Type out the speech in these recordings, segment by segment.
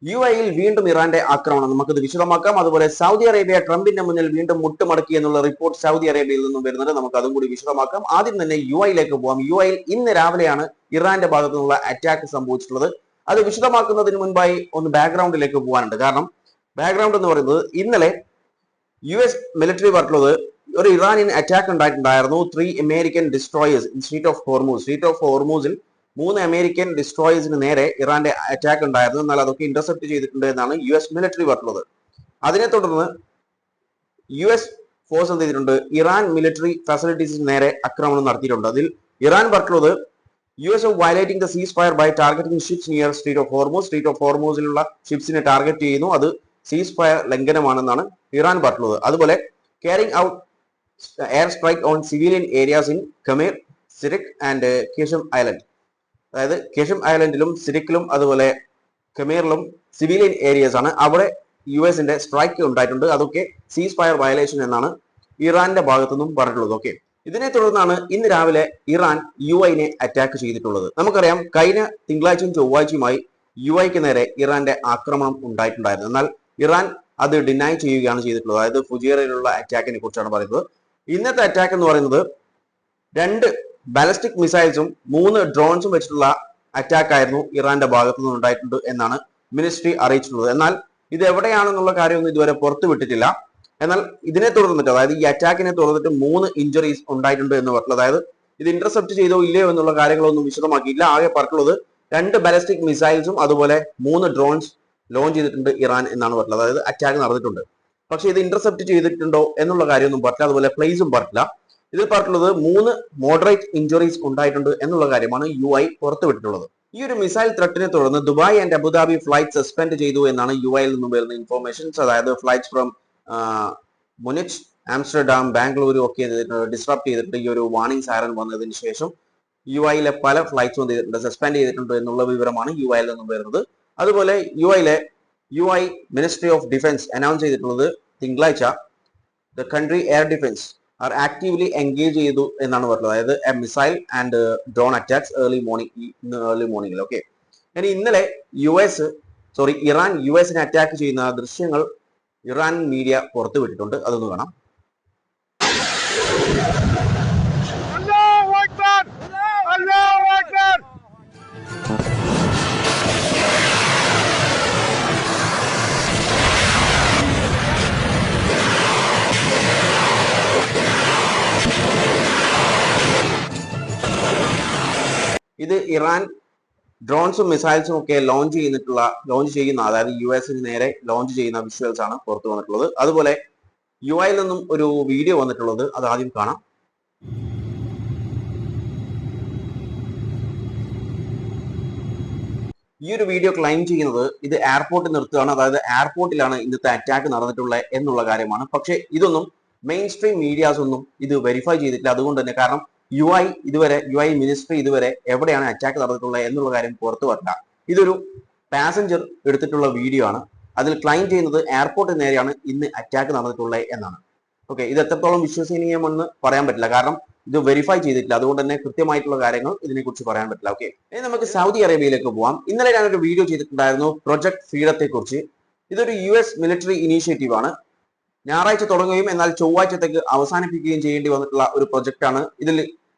UAE വീണ്ടും ഇറാന്റെ ആക്രമണം നമുക്കത് വിശദമാക്കാം. അതുപോലെ സൗദി അറേബ്യ ട്രംപിന്റെ മുന്നിൽ വീണ്ടും മുട്ടുമടക്കി എന്നുള്ള റിപ്പോർട്ട് സൗദി അറേബ്യയിൽ നിന്നും വരുന്നുണ്ട്. നമുക്ക് അതും കൂടി വിശദമാക്കാം. ആദ്യം തന്നെ UAEയിലേക്ക് പോകാം. UAEയിൽ ഇന്ന് രാവിലെയാണ് ഇറാന്റെ ഭാഗത്തു നിന്നുള്ള അറ്റാക്ക് സംഭവിച്ചിട്ടുള്ളത്. അത് വിശദമാക്കുന്നതിന് മുൻപായി ഒന്ന് ബാക്ക്ഗ്രൗണ്ടിലേക്ക് പോകാനുണ്ട്. കാരണം ബാക്ക്ഗ്രൗണ്ട് എന്ന് പറയുന്നത് ഇന്നലെ US മിലിറ്ററി പറഞ്ഞുള്ളത് ഒരു ഇറാനിയൻ അറ്റാക്ക് ഉണ്ടായിട്ടുണ്ടായിരുന്നു. 3 American destroyers in strait of Hormuz. Strait of ഹോർമൂസിൽ 3 അമേരിക്കൻ ഡിസ്ട്രോയേഴ്സിന് നേരെ ഇറാന്റെ അറ്റാക്ക് ഉണ്ടായിരുന്നു. എന്നാൽ അതൊക്കെ ഇന്റർസെപ്റ്റ് ചെയ്തിട്ടുണ്ട് എന്നാണ് US മിലിറ്ററി പറഞ്ഞത്. അതിനെ തുടർന്ന് US ഫോഴ്സ് എന്ത് ചെയ്തിട്ടുണ്ട്? ഇറാൻ മിലിറ്ററി ഫെസിലിറ്റീസിന് നേരെ ആക്രമണം നടത്തിയിട്ടുണ്ട്. അതിൽ ഇറാൻ പറഞ്ഞത് US of violating the ceasefire by targeting ships near Strait of Hormuz. Strait of Hormuzലുള്ള ഷിപ്സിനെ ടാർഗറ്റ് ചെയ്യുന്നു. അത് സീസ് ലംഘനമാണെന്നാണ് ഇറാൻ പറഞ്ഞത്. അതുപോലെ carrying out air strike on civilian areas in Khmer, Sirik and Qashm Island. അതായത് കേഷം ഐലൻഡിലും സിരിക്കിലും അതുപോലെ ഖമീറിലും സിവിലിയൻ ഏരിയസ് ആണ്. അവിടെ യുഎസിന്റെ സ്ട്രൈക്ക് ഉണ്ടായിട്ടുണ്ട്. അതൊക്കെ സീസ് ഫയർ വയലേഷൻ എന്നാണ് ഇറാന്റെ ഭാഗത്തു നിന്നും പറഞ്ഞിട്ടുള്ളത്. ഓക്കെ, ഇതിനെ തുടർന്നാണ് ഇന്ന് രാവിലെ ഇറാൻ UAEനെ അറ്റാക്ക് ചെയ്തിട്ടുള്ളത്. നമുക്കറിയാം കഴിഞ്ഞ തിങ്കളാഴ്ചയും ചൊവ്വാഴ്ചയുമായി UAEക്ക് നേരെ ഇറാന്റെ ആക്രമണം ഉണ്ടായിട്ടുണ്ടായിരുന്നു. എന്നാൽ ഇറാൻ അത് ഡിനൈ ചെയ്യുകയാണ് ചെയ്തിട്ടുള്ളത്. അതായത് ഫുജിയറയിലുള്ള അറ്റാക്കിനെ കുറിച്ചാണ് പറയുന്നത്. ഇന്നത്തെ അറ്റാക്ക് എന്ന് പറയുന്നത് 2 ബാലിസ്റ്റിക് മിസൈൽസും 3 ഡ്രോൺസും വെച്ചിട്ടുള്ള അറ്റാക്ക് ആയിരുന്നു ഇറാന്റെ ഭാഗത്തു നിന്ന് ഉണ്ടായിട്ടുണ്ട് എന്നാണ് മിനിസ്ട്രി അറിയിച്ചിട്ടുള്ളത്. എന്നാൽ ഇത് എവിടെയാണെന്നുള്ള കാര്യമൊന്നും ഇതുവരെ പുറത്തു വിട്ടിട്ടില്ല. എന്നാൽ ഇതിനെ തുടർന്നിട്ട്, അതായത് ഈ അറ്റാക്കിനെ തുടർന്നിട്ട് 3 ഇഞ്ചുറീസ് ഉണ്ടായിട്ടുണ്ട് എന്ന് പറഞ്ഞത്. അതായത് ഇത് ഇന്റർസെപ്റ്റ് ചെയ്തോ ഇല്ലയോ എന്നുള്ള കാര്യങ്ങളൊന്നും വിശദമാക്കിയില്ല. ആകെ പറഞ്ഞിട്ടുള്ളത് 2 ബാലിസ്റ്റിക് മിസൈൽസും അതുപോലെ 3 ഡ്രോൺസ് ലോഞ്ച് ചെയ്തിട്ടുണ്ട് ഇറാൻ എന്നാണ് പറഞ്ഞത്. അതായത് അറ്റാക്ക് നടന്നിട്ടുണ്ട്. പക്ഷെ ഇത് ഇന്റർസെപ്റ്റ് ചെയ്തിട്ടുണ്ടോ എന്നുള്ള കാര്യമൊന്നും പറഞ്ഞില്ല. അതുപോലെ പ്ലേസും പറഞ്ഞില്ല. ഇതിൽ പറഞ്ഞിട്ടുള്ളത് 3 മോഡറേറ്റ് ഇഞ്ചുറീസ് ഉണ്ടായിട്ടുണ്ട് എന്നുള്ള കാര്യമാണ് UAE പുറത്തുവിട്ടിട്ടുള്ളത്. ഈ ഒരു മിസൈൽ ത്രെട്ടിനെ തുടർന്ന് Dubai and Abu Dhabi flight suspend ചെയ്തു എന്നാണ് UAEയിൽ നിന്നും വരുന്ന ഇൻഫോർമേഷൻസ്. അതായത് ഫ്ലൈറ്റ്സ് ഫ്രം മുനിച്ച്, ആംസ്റ്റർഡാം, ബാംഗ്ലൂരു ഒക്കെ ഡിസ്റപ്റ്റ് ചെയ്തിട്ട് ഈ ഒരു വാർണിംഗ് സൈറൻ വന്നതിന് ശേഷം UAEയിലെ പല ഫ്ലൈറ്റ്സും എന്ത് ചെയ്തിട്ടുണ്ട്? സസ്പെൻഡ് ചെയ്തിട്ടുണ്ട് എന്നുള്ള വിവരമാണ് UAEയിൽ നിന്നും വരുന്നത്. അതുപോലെ UAE ministry of defence announce ചെയ്തിട്ടുള്ളത് തിങ്കളാഴ്ച the country air defence are actively engage ചെയ്തു എന്നാണ് പറഞ്ഞത്. അതായത് a missile and drone attacks early മോർണിംഗിൽ. ഓക്കെ, ഇനി ഇന്നലെ ഇറാൻ USനെ അറ്റാക്ക് ചെയ്യുന്ന ദൃശ്യങ്ങൾ ഇറാൻ മീഡിയ പുറത്തുവിട്ടിട്ടുണ്ട്. അതൊന്ന് കാണാം. ഇത് ഇറാൻ ഡ്രോൺസും മിസൈൽസും ഒക്കെ ലോഞ്ച് ചെയ്യുന്ന, അതായത് USന് നേരെ ലോഞ്ച് ചെയ്യുന്ന വിഷ്വൽസ് ആണ് പുറത്തു വന്നിട്ടുള്ളത്. അതുപോലെ UAEയിൽ നിന്നും ഒരു വീഡിയോ വന്നിട്ടുള്ളത്, അത് ആദ്യം കാണാം. ഈ ഒരു വീഡിയോ ക്ലൈം ചെയ്യുന്നത് ഇത് എയർപോർട്ടിൽ നിർത്തുകയാണ്. അതായത് എയർപോർട്ടിലാണ് ഇന്നത്തെ അറ്റാക്ക് നടന്നിട്ടുള്ളത് എന്നുള്ള കാര്യമാണ്. പക്ഷെ ഇതൊന്നും മെയിൻ സ്ട്രീം മീഡിയാസ് ഒന്നും ഇത് വെരിഫൈ ചെയ്തിട്ടില്ല. അതുകൊണ്ട് തന്നെ, കാരണം UAE മിനിസ്ട്രി ഇതുവരെ എവിടെയാണ് അറ്റാക്ക് നടന്നിട്ടുള്ളത് എന്നുള്ള കാര്യം പുറത്തു വരില്ല. ഇതൊരു പാസഞ്ചർ എടുത്തിട്ടുള്ള വീഡിയോ ആണ്. അതിൽ ക്ലൈം ചെയ്യുന്നത് എയർപോർട്ടിന് നേരെയാണ് ഇന്ന് അറ്റാക്ക് നടന്നിട്ടുള്ളത് എന്നാണ്. ഓക്കെ, ഇത് എത്രത്തോളം വിശ്വസനീയമെന്ന് പറയാൻ പറ്റില്ല. കാരണം ഇത് വെരിഫൈ ചെയ്തിട്ടില്ല. അതുകൊണ്ട് തന്നെ കൃത്യമായിട്ടുള്ള കാര്യങ്ങൾ ഇതിനെക്കുറിച്ച് പറയാൻ പറ്റില്ല. ഓക്കെ, ഇനി നമുക്ക് സൗദി അറേബ്യയിലേക്ക് പോവാം. ഇന്നലെ ഞാനൊരു വീഡിയോ ചെയ്തിട്ടുണ്ടായിരുന്നു പ്രൊജക്ട് ഫ്രീഡത്തെ കുറിച്ച്. ഇതൊരു US മിലിറ്ററി ഇനീഷ്യേറ്റീവ് ആണ്. ഞായറാഴ്ച തുടങ്ങുകയും എന്നാൽ ചൊവ്വാഴ്ചത്തേക്ക് അവസാനിപ്പിക്കുകയും ചെയ്യേണ്ടി വന്നിട്ടുള്ള ഒരു പ്രൊജക്ട് ആണ്.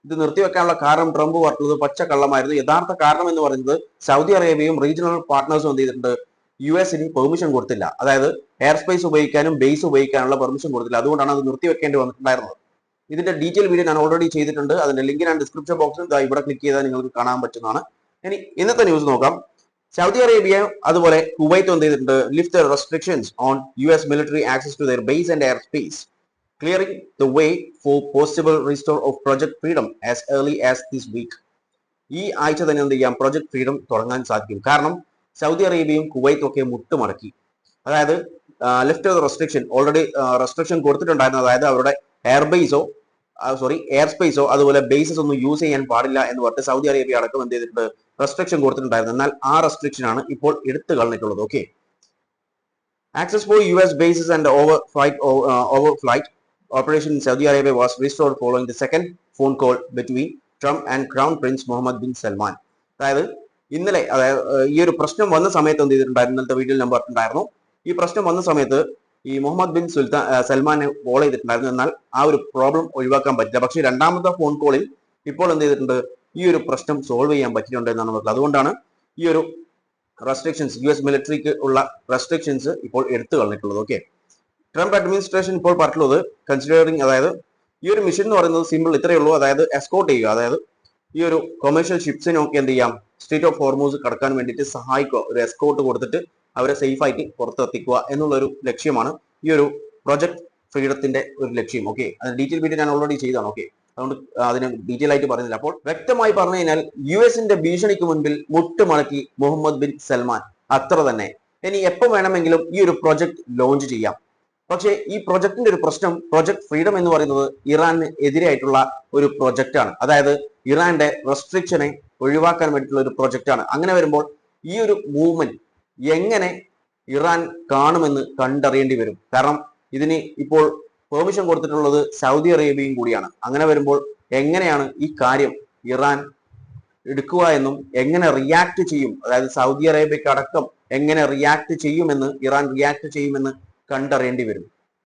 ഇത് നിർത്തിവെക്കാനുള്ള കാരണം ട്രംപ് പറഞ്ഞത് പച്ചക്കള്ളമായിരുന്നു. യഥാർത്ഥ കാരണം എന്ന് പറയുന്നത് സൗദി അറേബ്യയും റീജിയണൽ പാർട്ട്നേഴ്സും എന്ത് ചെയ്തിട്ടുണ്ട്? USന് പെർമിഷൻ കൊടുത്തില്ല. അതായത് എയർ സ്പേസ് ഉപയോഗിക്കാനും ബേസ് ഉപയോഗിക്കാനുള്ള പെർമിഷൻ കൊടുത്തില്ല. അതുകൊണ്ടാണ് അത് നിർത്തിവെക്കേണ്ടി വന്നിട്ടുണ്ടായിരുന്നത്. ഇതിന്റെ ഡീറ്റെയിൽ വീഡിയോ ഞാൻ ഓൾറെഡി ചെയ്തിട്ടുണ്ട്. അതിന്റെ ലിങ്ക് ഞാൻ ഡിസ്ക്രിപ്ഷൻ ബോക്സിൽ ഇവിടെ ക്ലിക്ക് ചെയ്താൽ നിങ്ങൾക്ക് കാണാൻ പറ്റുന്നതാണ്. ഇനി ഇന്നത്തെ ന്യൂസ് നോക്കാം. സൗദി അറേബ്യ അതുപോലെ കുവൈത്ത് എന്ത് ചെയ്തിട്ടുണ്ട്? Lift the restrictions on US military access to their base and airspace, clearing the way for possible restore of Project Freedom as early as this week. ഈ ആഴ്ച തന്നെ എന്ത് ചെയ്യാം? Project freedom തുടങ്ങാൻ സാധിക്കും. കാരണം സൗദി അറേബ്യയും കുവൈത്തും ഒക്കെ മുട്ടുമടക്കി. അതായത് lift the restriction, already restriction കൊടുത്തിട്ടുണ്ടായിരുന്നു. അതായത് അവരുടെ എയർ സ്പേസോ അതുപോലെ ബേസസ് ഒന്നും യൂസ് ചെയ്യാൻ പാടില്ല എന്ന് പറഞ്ഞിട്ട് സൗദി അറേബ്യ അടക്കം എന്ത് ചെയ്തിട്ടുണ്ട്? റെസ്ട്രിക്ഷൻ കൊടുത്തിട്ടുണ്ടായിരുന്നു. എന്നാൽ ആ റെസ്ട്രിക്ഷൻ ആണ് ഇപ്പോൾ എടുത്തു കളഞ്ഞിട്ടുള്ളത്. Okay, access for US bases and overflight operation in Saudi Arabia was restored following the second phone call between Trump and Crown Prince Mohammed bin Salman. അതായത് ഇന്നലെ അതായത് ഈ ഒരു പ്രശ്നം വന്ന സമയത്ത് എന്ത് ചെയ്തിട്ടുണ്ടായിരുന്നു, ഇന്നലത്തെ വീഡിയോയിൽ ഞാൻ പറഞ്ഞിട്ടുണ്ടായിരുന്നു, ഈ പ്രശ്നം വന്ന സമയത്ത് ഈ മുഹമ്മദ് ബിൻ സൽമാനെ കോൾ ചെയ്തിട്ടുണ്ടായിരുന്നു. എന്നാൽ ആ ഒരു പ്രോബ്ലം ഒഴിവാക്കാൻ പറ്റില്ല. പക്ഷേ രണ്ടാമത്തെ ഫോൺ കോളിൽ ഇപ്പോൾ എന്ത് ചെയ്തിട്ടുണ്ട്, ഈ ഒരു പ്രശ്നം സോൾവ് ചെയ്യാൻ പറ്റിയിട്ടുണ്ട് എന്നാണ് പറഞ്ഞത്. അതുകൊണ്ടാണ് ഈ ഒരു റെസ്ട്രിക്ഷൻസ്, US മിലിറ്ററിക്ക് ഉള്ള റെസ്ട്രിക്ഷൻസ് ഇപ്പോൾ എടുത്തു കളഞ്ഞിട്ടുള്ളത്. ഓക്കെ, ട്രംപ് അഡ്മിനിസ്ട്രേഷൻ ഇപ്പോൾ പറഞ്ഞിട്ടുള്ളത് കൺസിഡറിങ്, അതായത് ഈ ഒരു മിഷൻ എന്ന് പറയുന്നത് സിമ്പിൾ ഇത്രയേ ഉള്ളൂ, അതായത് എസ്കോർട്ട് ചെയ്യുക, അതായത് ഈ ഒരു കൊമേഴ്ഷ്യൽ ഷിപ്സിനൊക്കെ എന്ത് ചെയ്യാം, സ്ട്രീറ്റ് ഓഫ് ഹോർമൂസ് കടക്കാൻ വേണ്ടിയിട്ട് സഹായിക്കുക, ഒരു എസ്കോർട്ട് കൊടുത്തിട്ട് അവരെ സേഫ് ആയിട്ട് പുറത്തെത്തിക്കുക എന്നുള്ളൊരു ലക്ഷ്യമാണ് ഈ ഒരു പ്രൊജക്ട് ഫ്രീഡത്തിന്റെ ഒരു ലക്ഷ്യം. ഓക്കെ, അത് ഡീറ്റെയിൽ വീഡിയോ ഞാൻ ഓൾറെഡി ചെയ്താണ്. ഓക്കെ, അതുകൊണ്ട് അതിന് ഡീറ്റെയിൽ ആയിട്ട് പറയുന്നില്ല. അപ്പോൾ വ്യക്തമായി പറഞ്ഞു കഴിഞ്ഞാൽ US-ന്റെ ഭീഷണിക്ക് മുൻപിൽ മുട്ടുമടക്കി മുഹമ്മദ് ബിൻ സൽമാൻ, അത്ര തന്നെ. ഇനി എപ്പോൾ വേണമെങ്കിലും ഈ ഒരു പ്രൊജക്ട് ലോഞ്ച് ചെയ്യാം. പക്ഷേ ഈ പ്രൊജക്ടിന്റെ ഒരു പ്രശ്നം, പ്രൊജക്ട് ഫ്രീഡം എന്ന് പറയുന്നത് ഇറാന് എതിരായിട്ടുള്ള ഒരു പ്രൊജക്റ്റ് ആണ്. അതായത് ഇറാന്റെ റെസ്ട്രിക്ഷനെ ഒഴിവാക്കാൻ വേണ്ടിയിട്ടുള്ള ഒരു പ്രൊജക്റ്റ് ആണ്. അങ്ങനെ വരുമ്പോൾ ഈ ഒരു മൂവ്മെന്റ് എങ്ങനെ ഇറാൻ കാണുമെന്ന് കണ്ടറിയേണ്ടി വരും. കാരണം ഇതിന് ഇപ്പോൾ പെർമിഷൻ കൊടുത്തിട്ടുള്ളത് സൗദി അറേബ്യയും കൂടിയാണ്. അങ്ങനെ വരുമ്പോൾ എങ്ങനെയാണ് ഈ കാര്യം ഇറാൻ എടുക്കുക എന്നും എങ്ങനെ റിയാക്ട് ചെയ്യും, അതായത് സൗദി അറേബ്യക്ക് അടക്കം എങ്ങനെ റിയാക്ട് ചെയ്യുമെന്ന്, ഇറാൻ റിയാക്ട് ചെയ്യുമെന്ന് കണ്ടറിയേണ്ടി വരും.